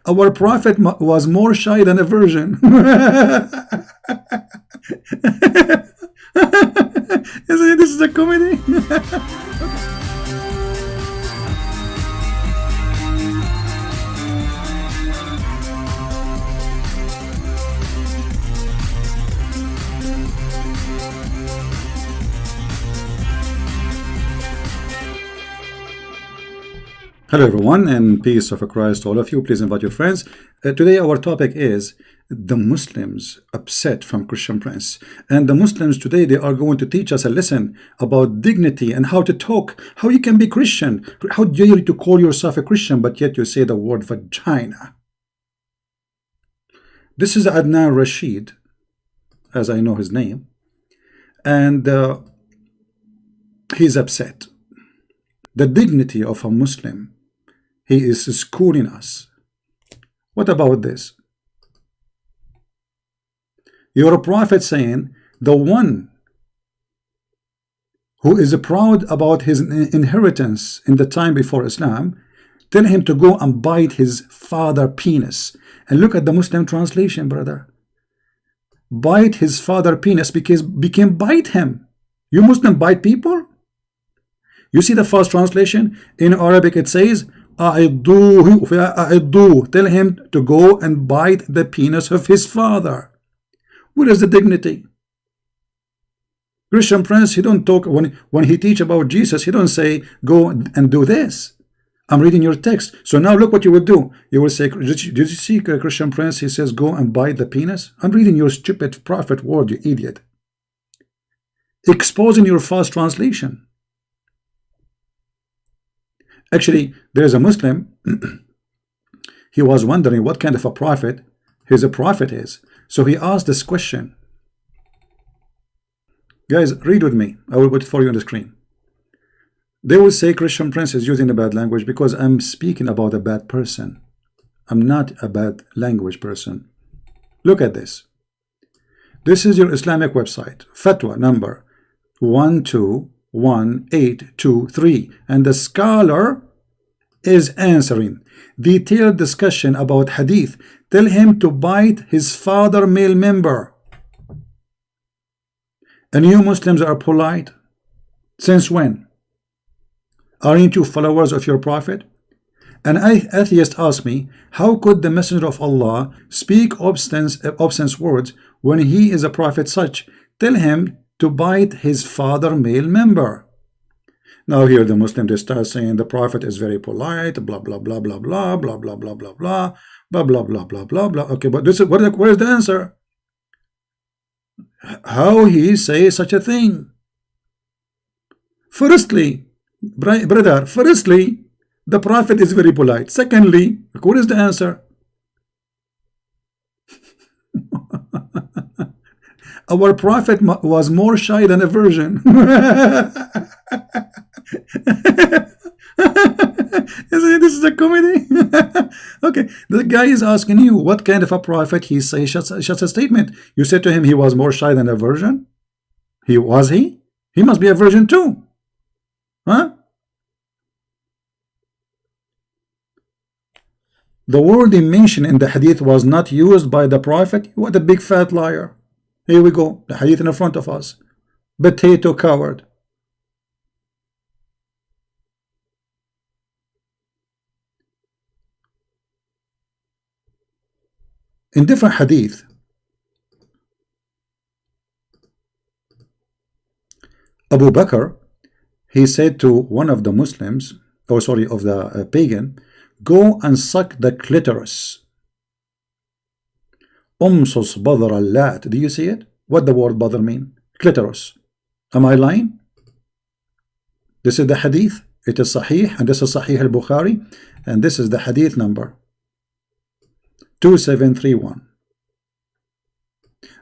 Our prophet was more shy than a virgin. This is a comedy. Hello everyone, and peace of Christ to all of you. Please invite your friends. Today our topic is the Muslims upset from Christian Prince. And the Muslims today, they are going to teach us a lesson about dignity and how to talk, how you can be Christian. How dare you to call yourself a Christian, but yet you say the word vagina. This is Adnan Rashid, as I know his name, and he's upset. The dignity of a Muslim, he is schooling us. What about this? Your prophet saying, the one who is proud about his inheritance in the time before Islam, tell him to go and bite his father penis. And look at the Muslim translation, brother. Bite his father penis, because became bite him. You Muslim bite people? You see the first translation in Arabic, it says أعضوه. Tell him to go and bite the penis of his father. Where is the dignity? Christian Prince, he don't talk when he teach about Jesus, he don't say go and do this. I'm reading your text. So now look what you will do. You will say, did you see Christian Prince? He says go and bite the penis. I'm reading your stupid prophet word, you idiot. Exposing your false translation. Actually, there is a Muslim, he was wondering what kind of a prophet his prophet is. So he asked this question. Guys, read with me. I will put it for you on the screen. They will say Christian Prince is using a bad language because I'm speaking about a bad person. I'm not a bad language person. Look at this. This is your Islamic website, fatwa number 121823, and the scholar is answering. Detailed discussion about hadith. Tell him to bite his father male member. And you Muslims are polite. Since when? Aren't you followers of your prophet? An atheist asked me, how could the messenger of Allah speak obscene words when he is a prophet such? Tell him to bite his father male member. Now here the Muslim, they start saying the prophet is very polite, blah blah blah blah blah blah blah blah blah blah blah blah blah blah blah blah. Okay, but this is where is the answer? How he say such a thing? Firstly, brother, firstly, the prophet is very polite. Secondly, what is the answer? Our prophet was more shy than a virgin. This is a comedy. Okay, the guy is asking you what kind of a prophet he says such a statement. You said to him he was more shy than a virgin. He must be a virgin too, huh? The word he mentioned in the hadith was not used by the prophet. What a big fat liar. Here we go, the hadith in front of us. Potato coward. In different hadith, Abu Bakr, he said to one of the Muslims, of the pagan, go and suck the clitoris. Umsus badr al-lat. Do you see it? What the word badr mean? Clitoris. Am I lying? This is the hadith. It is sahih, and this is sahih al-Bukhari, and this is the hadith number 2731.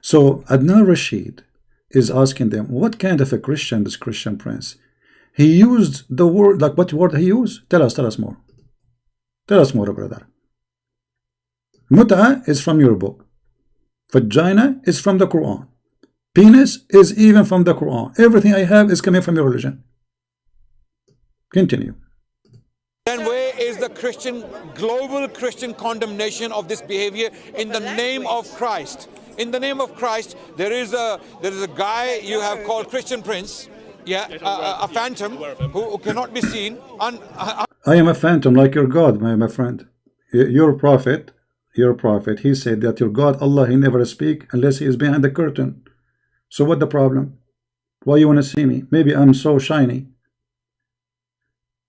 So Adnan Rashid is asking them, what kind of a Christian is Christian Prince? He used the word, like what word he used? Tell us more. Tell us more, brother. Mut'a is from your book. Vagina is from the Quran. Penis is even from the Quran. Everything I have is coming from your religion. Continue. And where is the global Christian condemnation of this behavior in the name of Christ. In the name of Christ, there is a guy you have called Christian Prince, a phantom who cannot be seen. I am a phantom like your God, my friend. Your prophet, he said that your God, Allah, he never speak unless he is behind the curtain. So what the problem? Why you want to see me? Maybe I'm so shiny.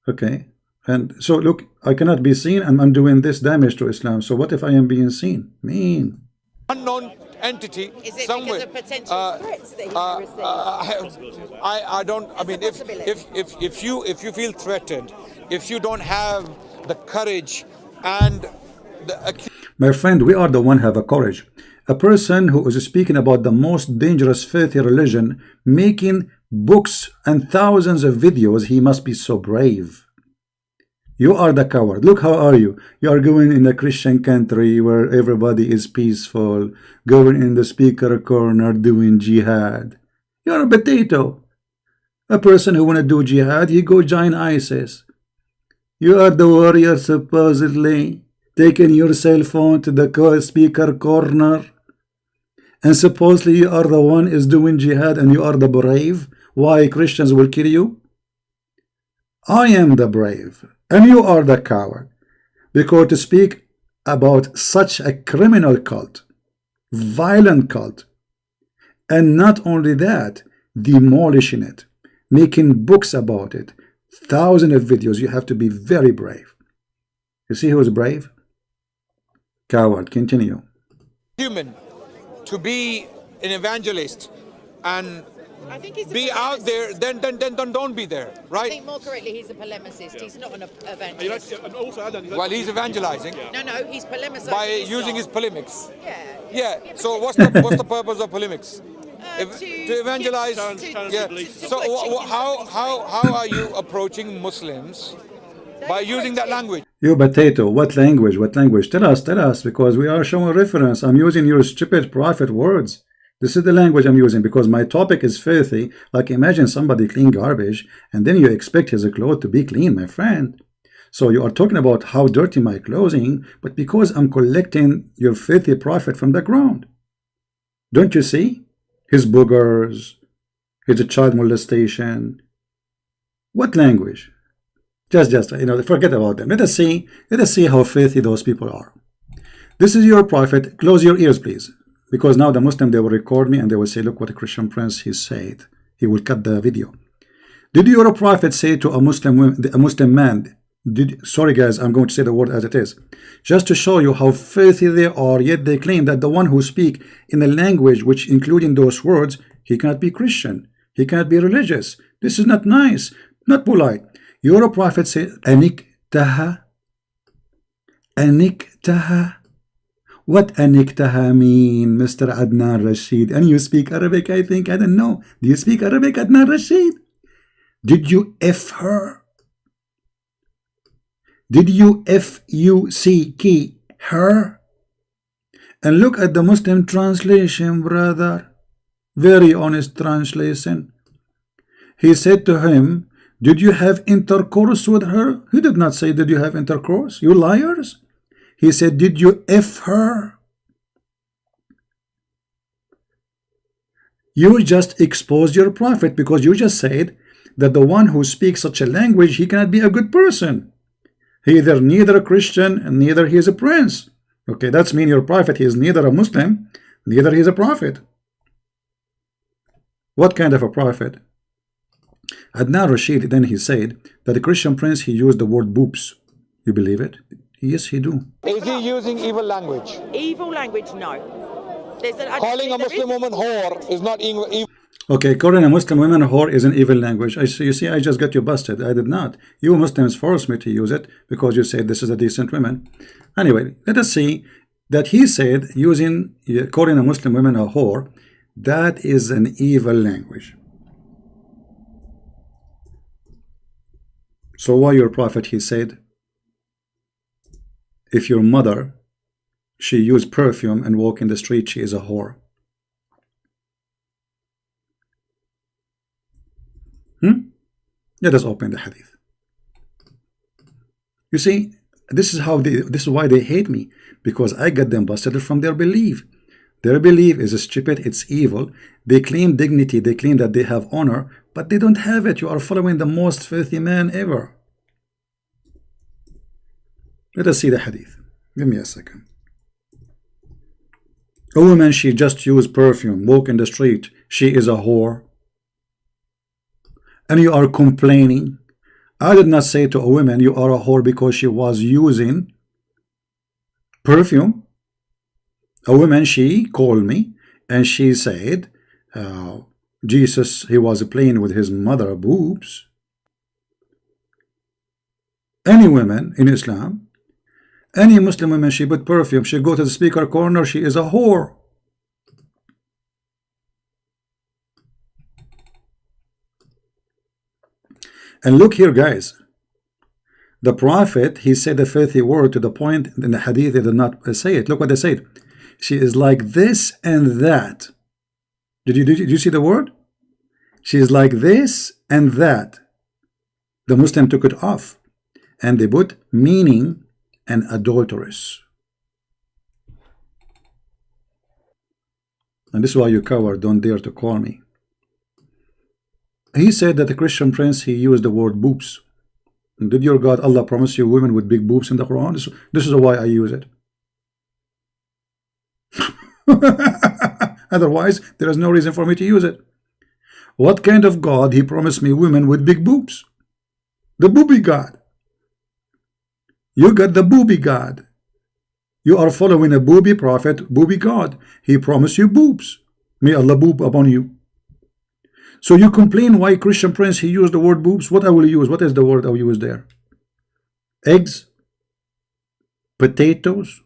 Okay. And so look, I cannot be seen and I'm doing this damage to Islam. So what if I am being seen? Mean. Unknown entity is it somewhere. Because of potential threats that he received? I don't. I mean, if you feel threatened, if you don't have the courage and the my friend, we are the one have a courage. A person who is speaking about the most dangerous filthy religion, making books and thousands of videos, he must be so brave. You are the coward. Look, how are you? You are going in a Christian country where everybody is peaceful, going in the speaker corner doing jihad. You are a potato. A person who want to do jihad, he go join ISIS. You are the warrior supposedly, taking your cell phone to the speaker corner, and supposedly you are the one is doing jihad and you are the brave. Why Christians will kill you? I am the brave and you are the coward, because to speak about such a criminal cult, violent cult, and not only that, demolishing it, making books about it, thousands of videos, you have to be very brave. You see who is brave? Coward. Continue. Human to be an evangelist and I think he's be out there, then don't be there, right? I think more correctly, he's a polemicist. He's not an evangelist. Well, he's evangelizing. No, he's polemicizing By using his polemics. Yeah. So what's the purpose of polemics? To evangelize. So how are you approaching Muslims by using that language? You potato, what language? What language? Tell us, because we are showing reference. I'm using your stupid prophet words. This is the language I'm using because my topic is filthy. Like imagine somebody clean garbage and then you expect his clothes to be clean, my friend. So you are talking about how dirty my clothing, but because I'm collecting your filthy prophet from the ground. Don't you see? His boogers, his child molestation. What language? Just forget about them. Let us see how filthy those people are. This is your prophet. Close your ears, please. Because now the Muslim, they will record me and they will say, look what a Christian prince he said. He will cut the video. Did your prophet say to a Muslim man, sorry guys, I'm going to say the word as it is, just to show you how filthy they are, yet they claim that the one who speak in a language which including those words, he cannot be Christian, he cannot be religious. This is not nice, not polite. Your prophet said, Aniktaha. What aniktaha mean, Mr. Adnan Rashid? And you speak Arabic, I think. I don't know. Do you speak Arabic, Adnan Rashid? Did you F her? Did you F-U-C-K her? And look at the Muslim translation, brother. Very honest translation. He said to him, did you have intercourse with her? He did not say, did you have intercourse? You liars. He said, did you F her? You just exposed your prophet because you just said that the one who speaks such a language, he cannot be a good person. He either neither a Christian and neither he is a prince. Okay, that's mean your prophet, he is neither a Muslim, neither he is a prophet. What kind of a prophet? Adnan Rashid, then he said that the Christian prince, he used the word boobs. You believe it? Yes, he do. Is he using evil language? Evil language, no. Calling a Muslim woman whore is not evil. Okay, calling a Muslim woman whore is an evil language. You see, I just got you busted. I did not. You Muslims forced me to use it because you said this is a decent woman. Anyway, let us see that he said calling a Muslim woman a whore, that is an evil language. So why your prophet, he said, if your mother, she used perfume and walk in the street, she is a whore. Let us open the hadith. You see, this is why they hate me, because I got them busted from their belief. Their belief is stupid, it's evil. They claim dignity, they claim that they have honor, but they don't have it. You are following the most filthy man ever. Let us see the hadith. Give me a second. A woman, she just used perfume, walk in the street, she is a whore. And you are complaining. I did not say to a woman you are a whore because she was using perfume. A woman, she called me and she said Jesus, he was playing with his mother boobs. Any woman in Islam, any Muslim woman, she put perfume, she go to the speaker corner, she is a whore. And look here, guys. The Prophet, he said a filthy word to the point in the hadith they did not say it. Look what they said. She is like this and that. Did you see the word? She is like this and that. The Muslim took it off and they put meaning and adulteress. And this is why you coward don't dare to call me. He said that the Christian prince, he used the word boobs. And did your God Allah promise you women with big boobs in the Quran? This is why I use it. Otherwise, there is no reason for me to use it. What kind of God he promised me women with big boobs? The booby God. You got the booby God. You are following a booby prophet, booby God. He promised you boobs. May Allah boob upon you. So you complain why Christian prince he used the word boobs. What I will use? What is the word I will use there? Eggs, potatoes.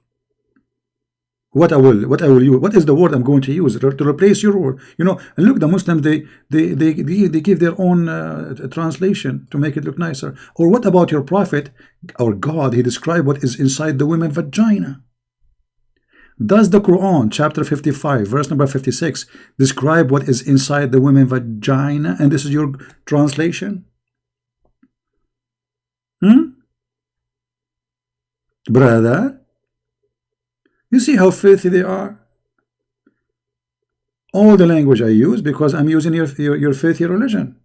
What I will use? What is the word I'm going to use to replace your word? You know, and look, the Muslims they give their own translation to make it look nicer. Or what about your prophet or God? He described what is inside the women's vagina. Does the Quran chapter 55 verse number 56 describe what is inside the women's vagina? And this is your translation? Brother, you see how filthy they are? All the language I use because I'm using your filthy religion.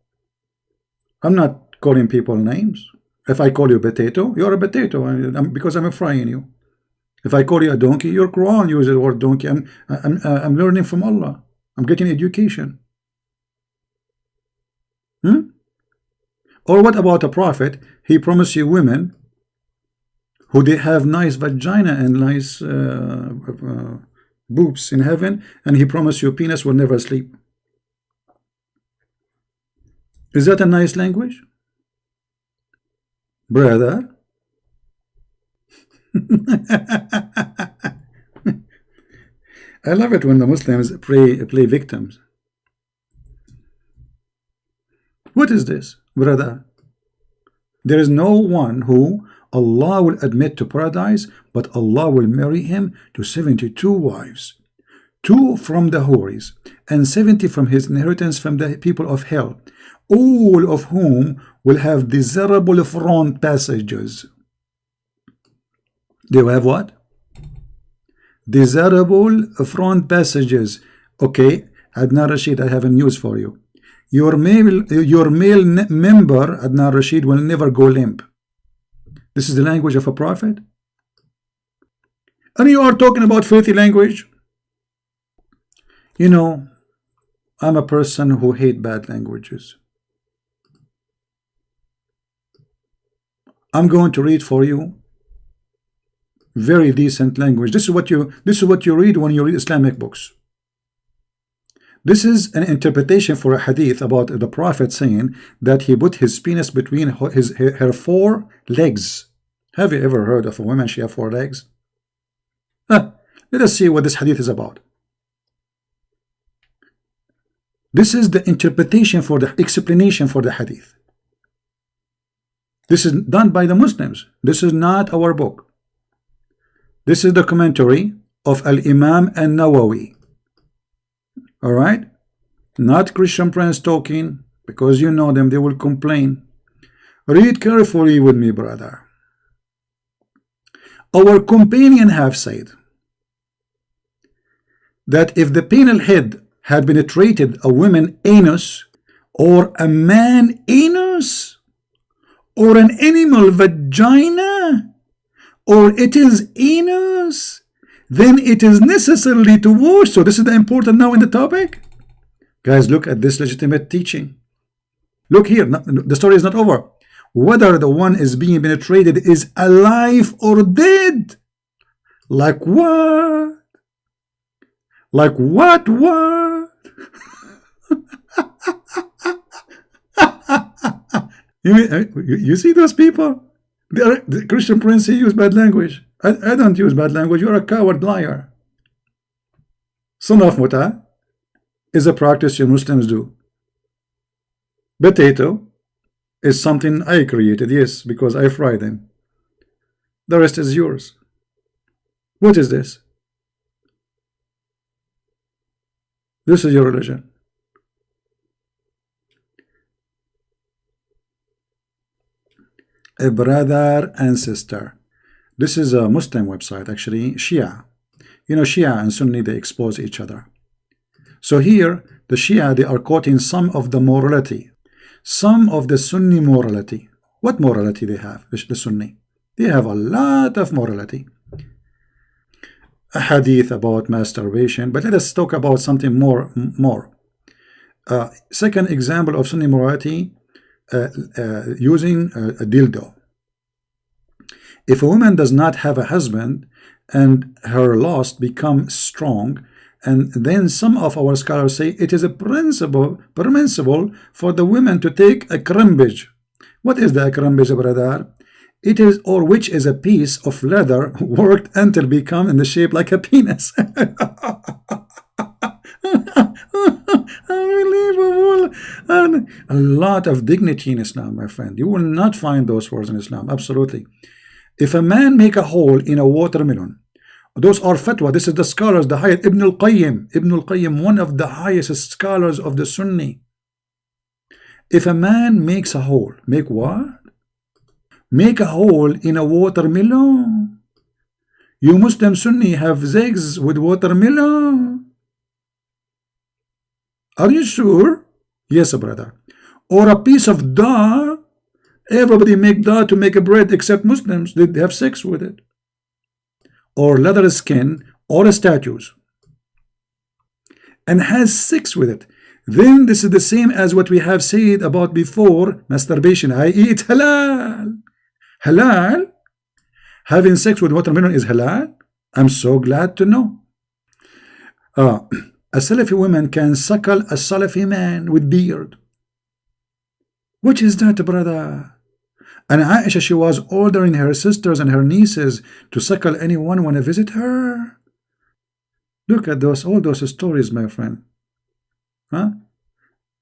I'm not calling people names. If I call you potato, you're a potato because I'm frying you. If I call you a donkey, your Quran uses the word donkey. I'm learning from Allah. I'm getting education. Or what about a prophet? He promised you women who they have nice vagina and nice boobs in heaven, and he promised you penis will never sleep. Is that a nice language? Brother? I love it when the Muslims play victims. What is this, brother? There is no one who Allah will admit to paradise, but Allah will marry him to 72 wives, 2 from the Houris, and 70 from his inheritance from the people of hell, all of whom will have desirable front passages. They will have what? Desirable front passages. Okay, Adnan Rashid, I have a news for you. Your male member, Adnan Rashid, will never go limp. This is the language of a prophet. And you are talking about filthy language. You know, I'm a person who hates bad languages. I'm going to read for you very decent language. This is what you read when you read Islamic books. This is an interpretation for a hadith about the Prophet saying that he put his penis between her 4 legs. Have you ever heard of a woman she have 4 legs? Let us see what this hadith is about. This is the interpretation for the explanation for the hadith. This is done by the Muslims. This is not our book. This is the commentary of Al-Imam An-Nawawi. Alright? Not Christian Prince talking, because you know them, they will complain. Read carefully with me, brother. Our companion have said that if the penal head had penetrated a woman anus, or a man anus, or an animal vagina, or it is anus, then it is necessarily to wash. So this is the important now in the topic. Guys, look at this legitimate teaching. Look here, the story is not over. Whether the one is being penetrated is alive or dead. Like what? Like what? You see those people? The Christian Prince, he use bad language. I don't use bad language. You're a coward liar. Son of muta is a practice you Muslims do. Potato is something I created, yes, because I fry them. The rest is yours. What is this? This is your religion. A brother and sister. This is a Muslim website, actually, Shia. You know, Shia and Sunni, they expose each other. So here, the Shia, they are quoting some of the morality, some of the Sunni morality. What morality they have, the Sunni? They have a lot of morality. A hadith about masturbation, but let us talk about something more. Second example of Sunni morality, using a dildo. If a woman does not have a husband and her lust becomes strong, and then some of our scholars say it is a permissible for the women to take a crimbage. What is the crimbage, brother? It is, or which is a piece of leather worked until become in the shape like a penis. Unbelievable. And a lot of dignity in Islam, my friend. You will not find those words in Islam. Absolutely. If a man make a hole in a watermelon, those are fatwa. This is the scholars, the highest. Ibn al-Qayyim, one of the highest scholars of the Sunni. If a man makes a hole, make what? Make a hole in a watermelon. You Muslim Sunni have zigs with watermelon. Are you sure? Yes, brother. Or a piece of dye. Everybody make dye to make a bread except Muslims. They have sex with it. Or leather skin, or statues, and has sex with it. Then this is the same as what we have said about before, masturbation, i.e. it's halal. Halal? Having sex with watermelon is halal? I'm so glad to know. A Salafi woman can suckle a Salafi man with beard. What is that, brother? And Aisha, she was ordering her sisters and her nieces to suckle anyone want to visit her. Look at those, all those stories, my friend. Huh?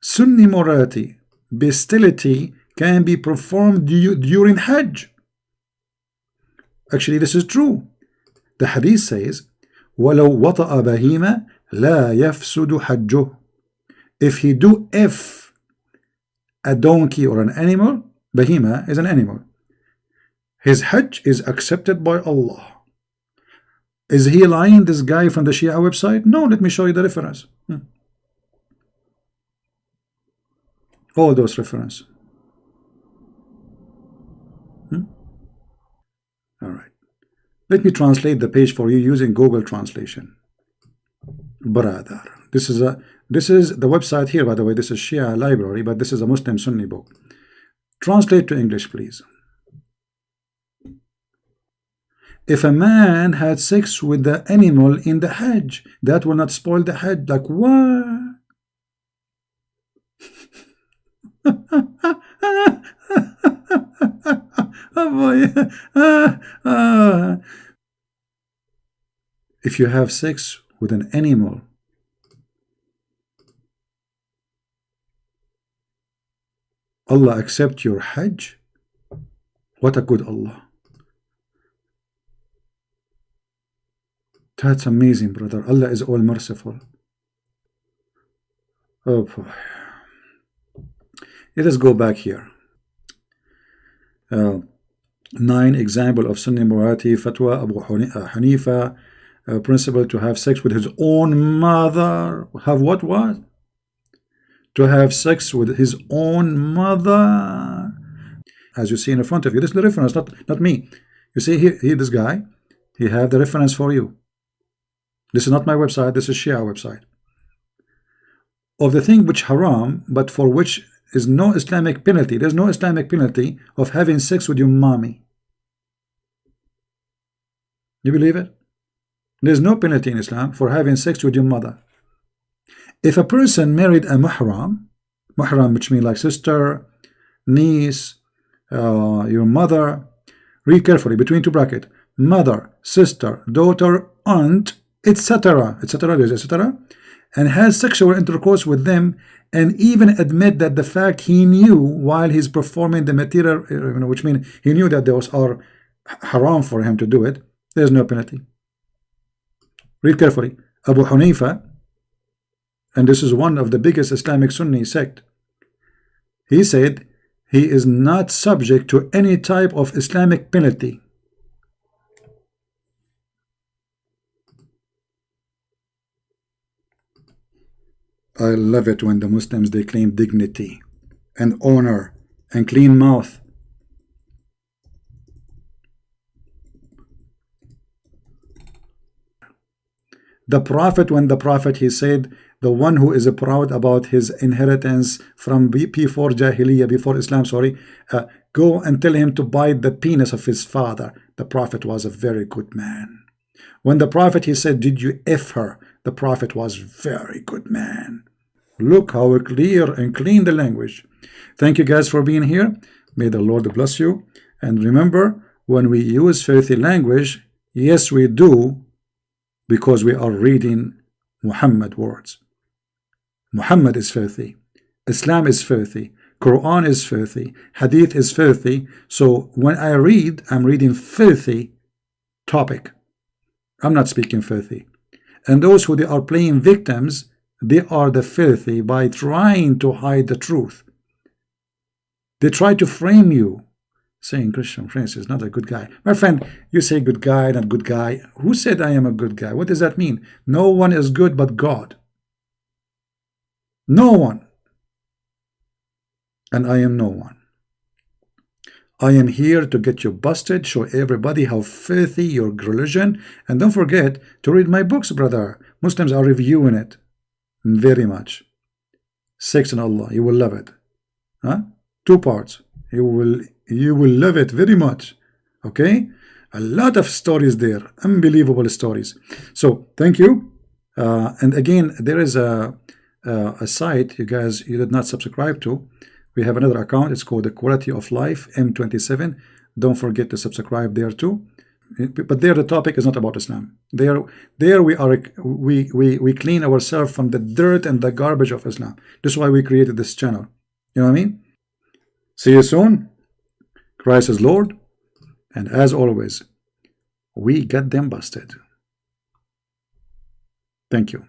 Sunni morality, bestiality can be performed during Hajj. Actually, this is true. The hadith says, وَلَوْ وَطَأَ بَهِيمَ لَا يَفْسُدُ حَجُّهُ. If he do F a donkey or an animal, Bahima is an animal, his Hajj is accepted by Allah. Is he lying, this guy from the Shia website? No, let me show you the reference. All those references. All right. Let me translate the page for you using Google Translation. Brother. This is the website here, by the way. This is Shia library, but this is a Muslim Sunni book. Translate to English, please. If a man had sex with the animal in the Hajj, that will not spoil the Hajj. Like what? Oh boy. If you have sex with an animal, Allah accept your Hajj? What a good Allah. That's amazing, brother. Allah is all merciful. Oh boy. Let us go back here. 9 example of Sunni morality, fatwa Abu Hanifa, principle to have sex with his own mother. Have what? To have sex with his own mother. As you see in front of you, this is the reference, not me. You see here this guy, he have the reference for you. This is not my website, this is Shia website. Of the thing which haram, but for which is no Islamic penalty. There's no Islamic penalty of having sex with your mommy. You believe it? There's no penalty in Islam for having sex with your mother. If a person married a muhram, which means like sister, niece, your mother, read carefully between two brackets, mother, sister, daughter, aunt, etc., and has sexual intercourse with them, and even admit that the fact he knew while he's performing the material, which means he knew that those are haram for him to do it, there's no penalty. Read carefully. Abu Hanifa, and this is one of the biggest Islamic Sunni sect, he said he is not subject to any type of Islamic penalty. I love it when the Muslims, they claim dignity and honor and clean mouth. The Prophet, when the Prophet, he said, the one who is proud about his inheritance from before Jahiliyyah, before Islam, go and tell him to bite the penis of his father. The Prophet was a very good man. When the Prophet, he said, did you F her? The Prophet was very good man. Look how clear and clean the language. Thank you guys for being here. May the Lord bless you. And remember, when we use filthy language, yes, we do, because we are reading Muhammad words. Muhammad is filthy. Islam is filthy. Quran is filthy. Hadith is filthy. So when I read, I'm reading filthy topic. I'm not speaking filthy. And those who they are playing victims, they are the filthy by trying to hide the truth. They try to frame you, saying Christian Prince is not a good guy. My friend, you say good guy, not good guy. Who said I am a good guy? What does that mean? No one is good but God. No one. And I am no one. I am here to get you busted, show everybody how filthy your religion, and don't forget to read my books, brother. Muslims are reviewing it very much. Sex and Allah, you will love it. 2 parts. You will love it very much. Okay, a lot of stories there, unbelievable stories. So thank you. And again, there is a site you did not subscribe to. We have another account. It's called the Quality of Life M27. Don't forget to subscribe there too. But there the topic is not about Islam. There we clean ourselves from the dirt and the garbage of Islam. This is why we created this channel. You know what I mean? See you soon. Christ is Lord. And as always, we get them busted. Thank you.